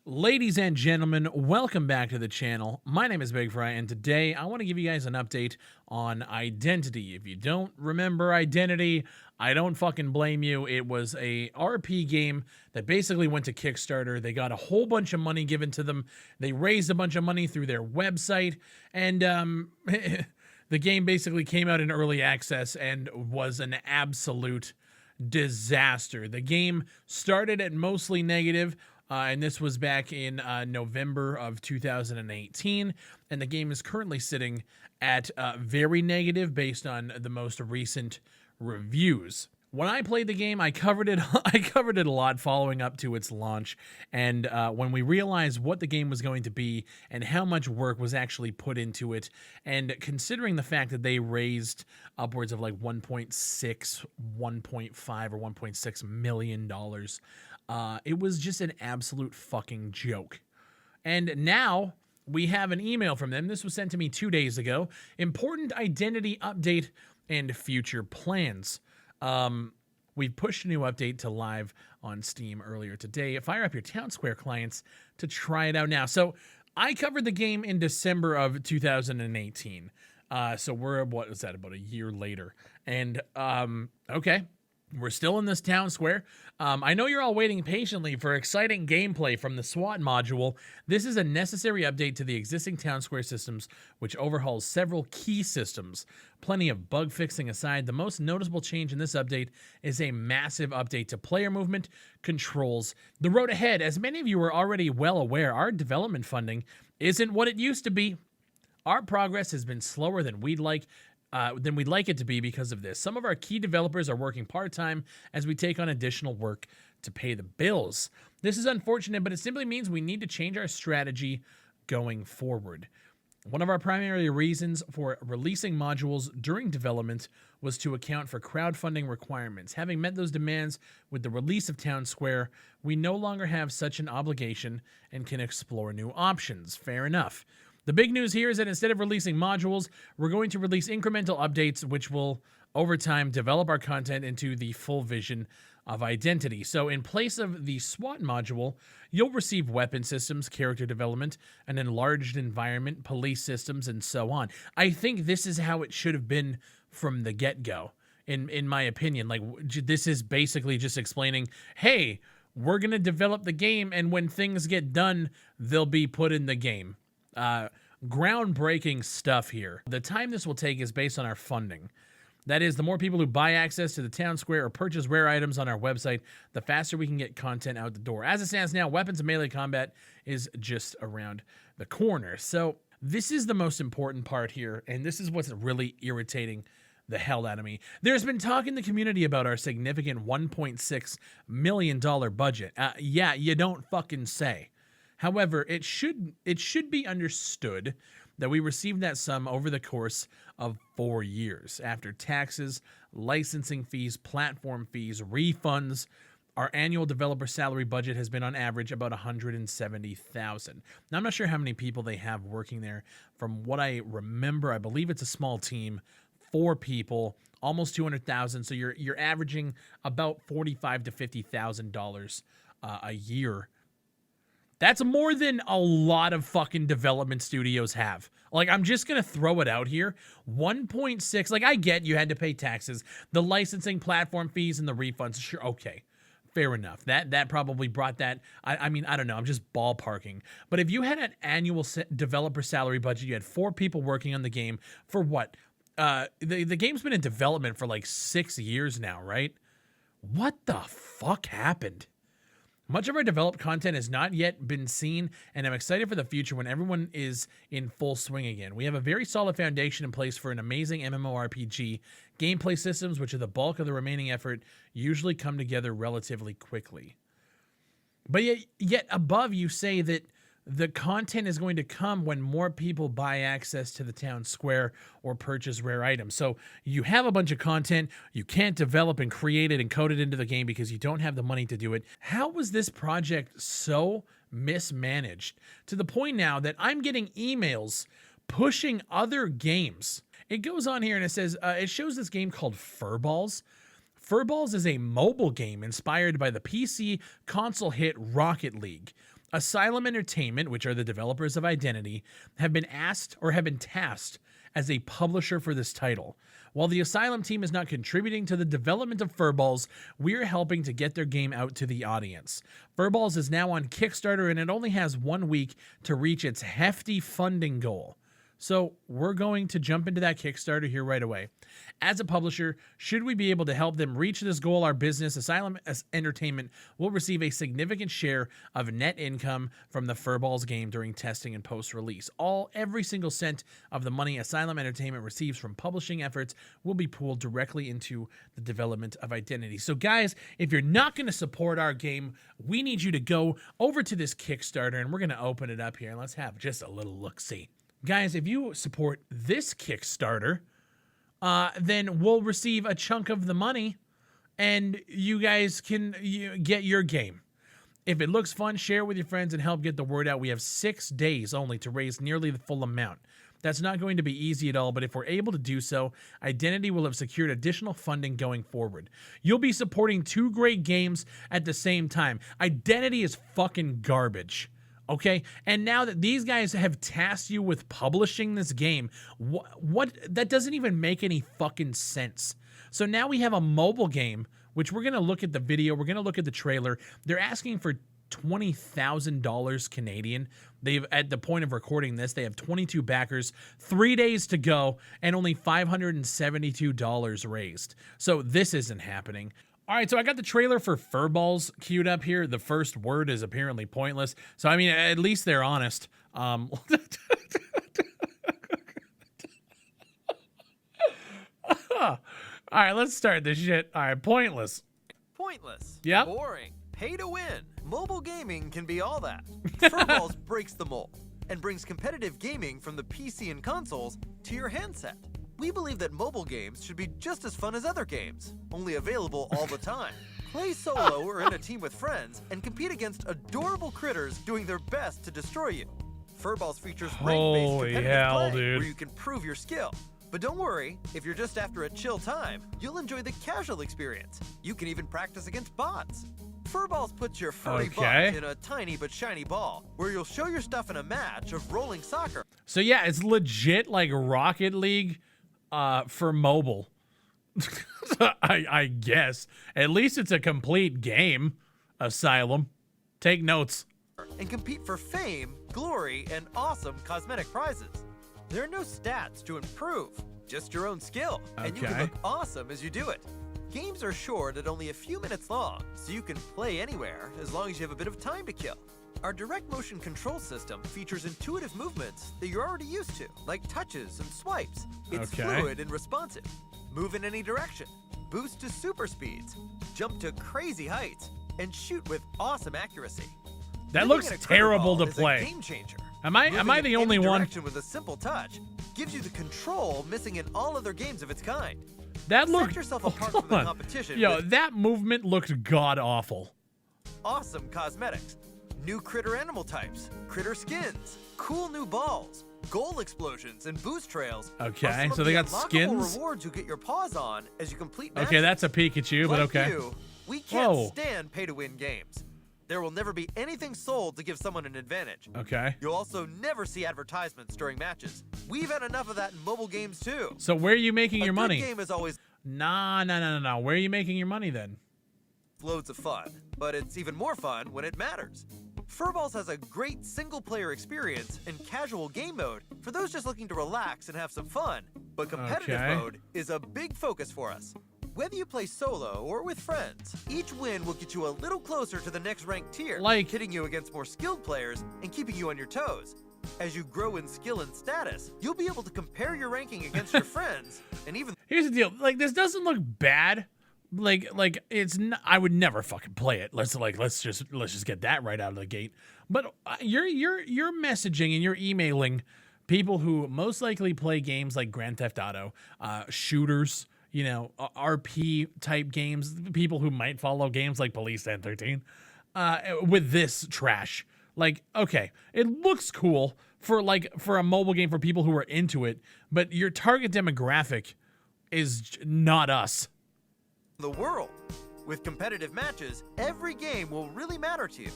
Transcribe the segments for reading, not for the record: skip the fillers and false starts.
Ladies and gentlemen, welcome back to the channel. My name is Bigfry, and today I want to give you guys an update on Identity. If you don't remember Identity, I don't fucking blame you. It was a RP game that basically went to Kickstarter. They got a whole bunch of money given to them. They raised a bunch of money through their website, and the game basically came out in early access and was an absolute disaster. The game started at mostly negative, and this was back in November of 2018, and the game is currently sitting at very negative based on the most recent reviews. When I played the game, I covered it. I covered it a lot following up to its launch, and when we realized what the game was going to be and how much work was actually put into it, and considering the fact that they raised upwards of like 1.6, 1.5, or 1.6 million dollars, it was just an absolute fucking joke. And now we have an email from them. This was sent to me 2 days ago. Important identity update and future plans. We pushed a new update to live on Steam earlier today. Fire up your Town Square clients to try it out now. So I covered the game in December of 2018. So we're, what is that, about a year later. And, okay. We're still in this town square. I know you're all waiting patiently for exciting gameplay from the SWAT module. This is a necessary update to the existing town square systems, which overhauls several key systems. Plenty of bug fixing aside, the most noticeable change in this update is a massive update to player movement, controls, the road ahead. As many of you are already well aware, our development funding isn't what it used to be. Our progress has been slower than we'd like it to be because of this. Some of our key developers are working part-time as we take on additional work to pay the bills. This is unfortunate, but it simply means we need to change our strategy going forward. One of our primary reasons for releasing modules during development was to account for crowdfunding requirements. Having met those demands with the release of Town Square, we no longer have such an obligation and can explore new options. Fair enough. The big news here is that instead of releasing modules, we're going to release incremental updates, which will, over time, develop our content into the full vision of Identity. So in place of the SWAT module, you'll receive weapon systems, character development, an enlarged environment, police systems, and so on. I think this is how it should have been from the get-go, in my opinion. Like, this is basically just explaining, hey, we're going to develop the game, and when things get done, they'll be put in the game. Groundbreaking stuff here. The time this will take is based on our funding. That is, the more people who buy access to the town square or purchase rare items on our website, the faster we can get content out the door. As it stands now, weapons and melee combat is just around the corner. So this is the most important part here, and this is what's really irritating the hell out of me. There's been talk in the community about our significant $1.6 million budget. Yeah, you don't fucking say. However, it should be understood that we received that sum over the course of 4 years. After taxes, licensing fees, platform fees, refunds, our annual developer salary budget has been on average about $170,000. Now, I'm not sure how many people they have working there. From what I remember, I believe it's a small team, 4 people, almost $200,000. So you're averaging about $45,000 to $50,000 a year. That's more than a lot of fucking development studios have. Like, I'm just going to throw it out here. 1.6, like, I get you had to pay taxes, the licensing, platform fees, and the refunds. Sure, okay, fair enough. That probably brought that. I mean, I don't know. I'm just ballparking. But if you had an annual developer salary budget, you had 4 people working on the game for what? The game's been in development for like 6 years now, right? What the fuck happened? Much of our developed content has not yet been seen, and I'm excited for the future when everyone is in full swing again. We have a very solid foundation in place for an amazing MMORPG. Gameplay systems, which are the bulk of the remaining effort, usually come together relatively quickly. But yet above you say that the content is going to come when more people buy access to the town square or purchase rare items. So you have a bunch of content, you can't develop and create it and code it into the game because you don't have the money to do it. How was this project so mismanaged to the point now that I'm getting emails pushing other games? It goes on here and it says, it shows this game called Furballs. Furballs is a mobile game inspired by the PC console hit Rocket League. Asylum Entertainment, which are the developers of Identity, have been tasked as a publisher for this title. While the Asylum team is not contributing to the development of Furballs, we're helping to get their game out to the audience. Furballs is now on Kickstarter, and it only has 1 week to reach its hefty funding goal. So we're going to jump into that Kickstarter here right away. As a publisher, should we be able to help them reach this goal, our business, Asylum Entertainment, will receive a significant share of net income from the Furballs game during testing and post-release. Every single cent of the money Asylum Entertainment receives from publishing efforts will be pooled directly into the development of Identity. So guys, if you're not going to support our game, we need you to go over to this Kickstarter, and we're going to open it up here, and let's have just a little look-see. Guys, if you support this Kickstarter, then we'll receive a chunk of the money, and you guys can get your game. If it looks fun, share it with your friends and help get the word out. We have 6 days only to raise nearly the full amount. That's not going to be easy at all, but if we're able to do so, Identity will have secured additional funding going forward. You'll be supporting 2 great games at the same time. Identity is fucking garbage. Okay, and now that these guys have tasked you with publishing this game, what that doesn't even make any fucking sense. So now we have a mobile game, which we're going to look at the video, we're going to look at the trailer. They're asking for $20,000 Canadian. They've, at the point of recording this, they have 22 backers, 3 days to go, and only $572 raised. So this isn't happening. All right, so I got the trailer for Furballs queued up here. The first word is apparently pointless. So, I mean, at least they're honest. All right, let's start this shit. All right, pointless. Pointless. Yep. Boring. Pay to win. Mobile gaming can be all that. Furballs breaks the mold and brings competitive gaming from the PC and consoles to your handset. We believe that mobile games should be just as fun as other games, only available all the time. Play solo or in a team with friends and compete against adorable critters doing their best to destroy you. Furballs features rank-based competitive play where you can prove your skill. But don't worry, if you're just after a chill time, you'll enjoy the casual experience. You can even practice against bots. Furballs puts your furry butt in a tiny but shiny ball, where you'll show your stuff in a match of rolling soccer. So yeah, it's legit like Rocket League for mobile. I guess. At least it's a complete game, Asylum. Take notes. And compete for fame, glory, and awesome cosmetic prizes. There are no stats to improve, just your own skill, and you can look awesome as you do it. Games are short at only a few minutes long, so you can play anywhere as long as you have a bit of time to kill. Our direct motion control system features intuitive movements that you're already used to, like touches and swipes. It's fluid and responsive. Move in any direction, boost to super speeds, jump to crazy heights, and shoot with awesome accuracy. That looks terrible to play. Game changer. Am I the only one? With a simple touch gives you the control missing in all other games of its kind. That looked. Set yourself apart from the competition. Yo, that movement looked god awful. Awesome cosmetics, new critter animal types, critter skins, cool new balls, goal explosions, and boost trails. Okay, so they got skins. Rewards you get your paws on as you complete matches. Okay, that's a Pikachu, but okay. We can't stand pay-to-win games. There will never be anything sold to give someone an advantage. Okay. You'll also never see advertisements during matches. We've had enough of that in mobile games too. So where are you making your money? A good game is always No. Where are you making your money then? loads of fun, but it's even more fun when it matters. Furballs has a great single-player experience and casual game mode for those just looking to relax and have some fun, but competitive mode is a big focus for us. Whether you play solo or with friends, each win will get you a little closer to the next ranked tier, hitting you against more skilled players and keeping you on your toes. As you grow in skill and status, you'll be able to compare your ranking against your friends, and even— Here's the deal, like, this doesn't look bad. Like it's not, I would never fucking play it. Let's just get that right out of the gate. But you're messaging and you're emailing people who most likely play games like Grand Theft Auto, shooters, you know, RP type games, people who might follow games like Police 1013, with this trash. Like, okay, it looks cool for a mobile game for people who are into it, but your target demographic is not us. The world. With competitive matches, every game will really matter to you.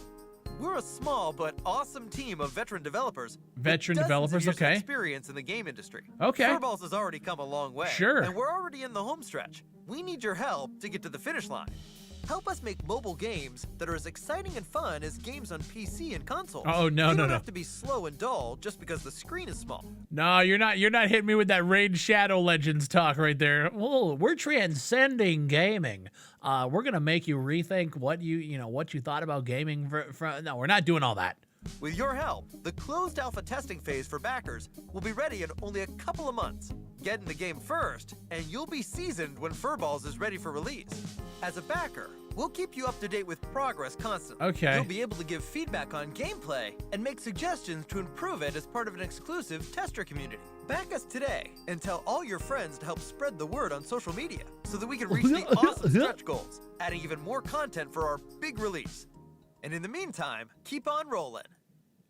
We're a small but awesome team of veteran developers. Veteran with dozens developers, of years of okay. experience in the game industry. Okay. Furballs has already come a long way. Sure. And we're already in the home stretch. We need your help to get to the finish line. Help us make mobile games that are as exciting and fun as games on PC and consoles. Oh, no, they no, don't no. have to be slow and dull just because the screen is small. No, you're not hitting me with that Raid Shadow Legends talk right there. Oh, we're transcending gaming. We're gonna make you rethink what you thought about gaming. No, we're not doing all that. With your help, the closed alpha testing phase for backers will be ready in only a couple of months. Get in the game first, and you'll be seasoned when Furballs is ready for release. As a backer, we'll keep you up to date with progress constantly. Okay. You'll be able to give feedback on gameplay and make suggestions to improve it as part of an exclusive tester community. Back us today and tell all your friends to help spread the word on social media so that we can reach the awesome stretch goals, adding even more content for our big release. And in the meantime, keep on rolling.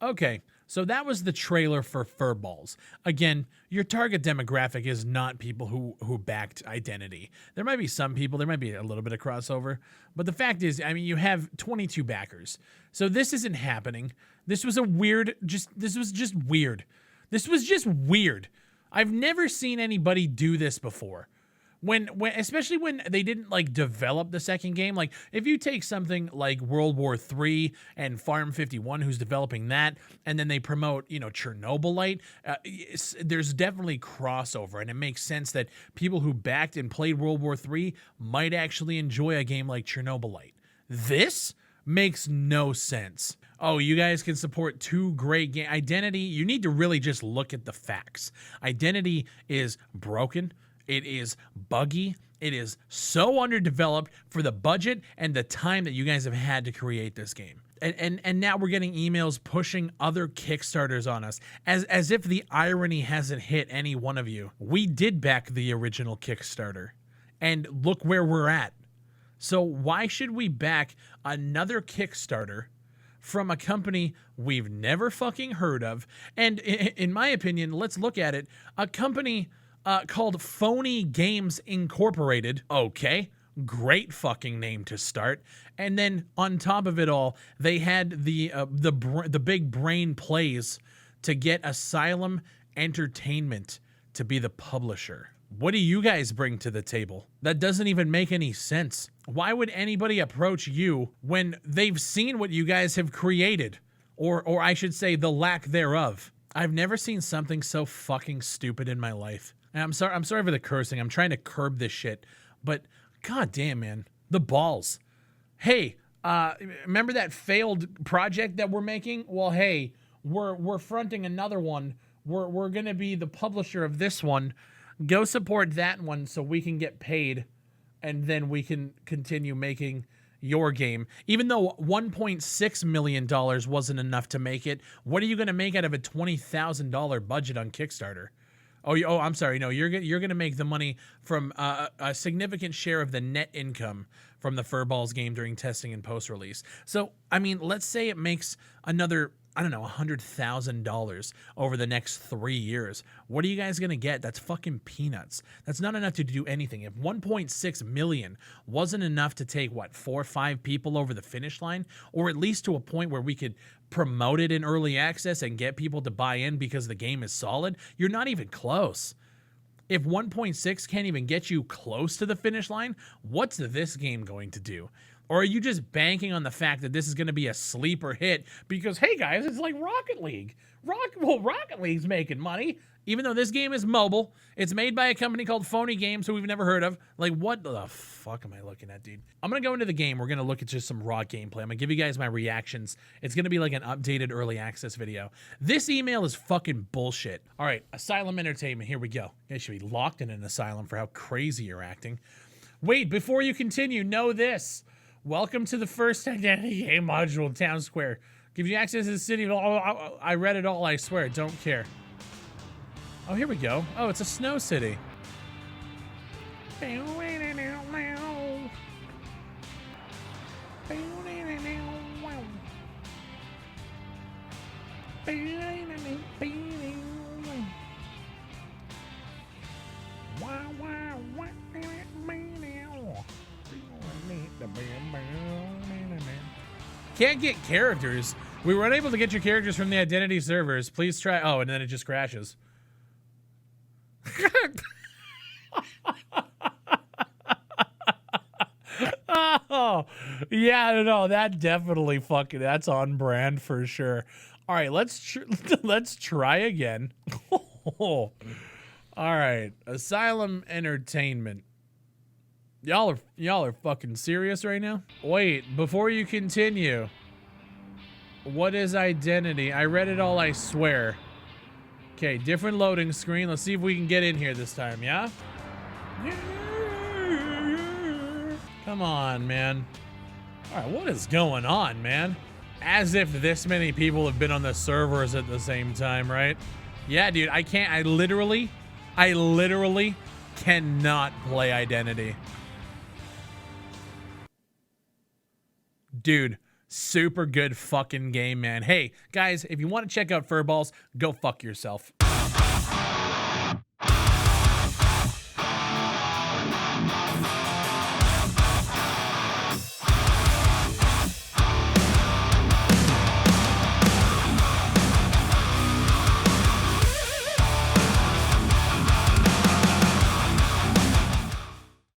Okay, so that was the trailer for Furballs. Again, your target demographic is not people who backed Identity. There might be some people, there might be a little bit of crossover, but the fact is, I mean, you have 22 backers. So this isn't happening. This was weird. This was just weird. I've never seen anybody do this before. Especially when they didn't like develop the second game. Like if you take something like World War III and Farm 51, who's developing that, and then they promote, Chernobylite, there's definitely crossover, and it makes sense that people who backed and played World War III might actually enjoy a game like Chernobylite. This makes no sense. Oh, you guys can support two great games. Identity, you need to really just look at the facts. Identity is broken. It is buggy. It is so underdeveloped for the budget and the time that you guys have had to create this game. And now we're getting emails pushing other Kickstarters on us, as if the irony hasn't hit any one of you. We did back the original Kickstarter, and look where we're at. So why should we back another Kickstarter from a company we've never fucking heard of? And in my opinion, let's look at it. A company called Phony Games Incorporated. Okay, great fucking name to start. And then on top of it all, they had the big brain plays to get Asylum Entertainment to be the publisher. What do you guys bring to the table? That doesn't even make any sense. Why would anybody approach you when they've seen what you guys have created? Or I should say the lack thereof. I've never seen something so fucking stupid in my life. And I'm sorry for the cursing. I'm trying to curb this shit. But god damn, man. The balls. Hey, remember that failed project that we're making? Well, hey, we're fronting another one. We're going to be the publisher of this one. Go support that one so we can get paid, and then we can continue making your game. Even though $1.6 million wasn't enough to make it, what are you going to make out of a $20,000 budget on Kickstarter? Oh, I'm sorry. No, you're going to make the money from a significant share of the net income from the Furballs game during testing and post-release. So, I mean, let's say it makes another, I don't know, $100,000 over the next 3 years. What are you guys going to get? That's fucking peanuts. That's not enough to do anything. If 1.6 million wasn't enough to take, 4 or 5 people over the finish line, or at least to a point where we could promote it in early access and get people to buy in because the game is solid, you're not even close. If 1.6 can't even get you close to the finish line, what's this game going to do? Or are you just banking on the fact that this is going to be a sleeper hit because, hey guys, it's like Rocket League. Rocket League's making money. Even though this game is mobile, it's made by a company called Phony Games, who we've never heard of. Like, what the fuck am I looking at, dude? I'm going to go into the game. We're going to look at just some raw gameplay. I'm going to give you guys my reactions. It's going to be like an updated early access video. This email is fucking bullshit. All right, Asylum Entertainment. Here we go. You guys should be locked in an asylum for how crazy you're acting. Wait, before you continue, know this. Welcome to the first Identity game module in Town Square. Gives you access to the city. I read it all, I swear. Don't care. Oh, here we go. Oh, it's a snow city. Can't get characters. We were unable to get your characters from the identity servers. Please try. Oh, and then it just crashes. Oh, yeah, no, that definitely fucking, that's on brand for sure. All right, let's try again. All right, Asylum Entertainment. Y'all are fucking serious right now? Wait, before you continue, what is identity? I read it all, I swear. Okay, different loading screen. Let's see if we can get in here this time, yeah? Come on, man. All right, what is going on, man? As if this many people have been on the servers at the same time, right? Yeah, dude, I can't, I literally cannot play identity. Dude, super good fucking game, man. Hey, guys, if you want to check out Furballs, go fuck yourself.